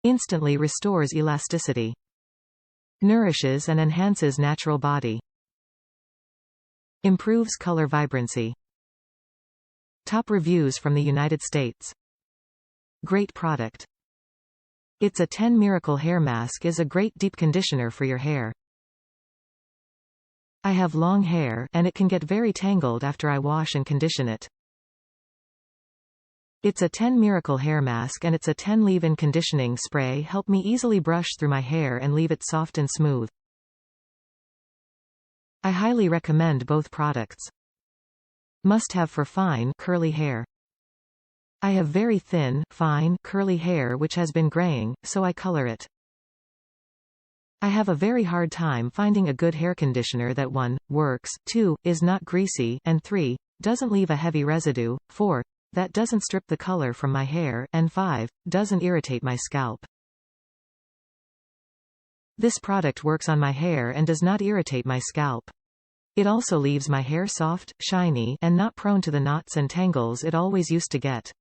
Instantly restores elasticity. Nourishes and enhances natural body. Improves color vibrancy. Top reviews from the United States. Great product. It's a 10 Miracle Hair Mask is a great deep conditioner for your hair. I have long hair, and it can get very tangled after I wash and condition it. It's a 10 Miracle Hair Mask and it's a 10 leave-in conditioning spray help me easily brush through my hair and leave it soft and smooth. I highly recommend both products. Must have for fine, curly hair. I have very thin, fine, curly hair which has been graying, so I color it. I have a very hard time finding a good hair conditioner that 1. Works, 2. Is not greasy, and 3. Doesn't leave a heavy residue, 4. That doesn't strip the color from my hair, and 5. Doesn't irritate my scalp. This product works on my hair and does not irritate my scalp. It also leaves my hair soft, shiny, and not prone to the knots and tangles it always used to get.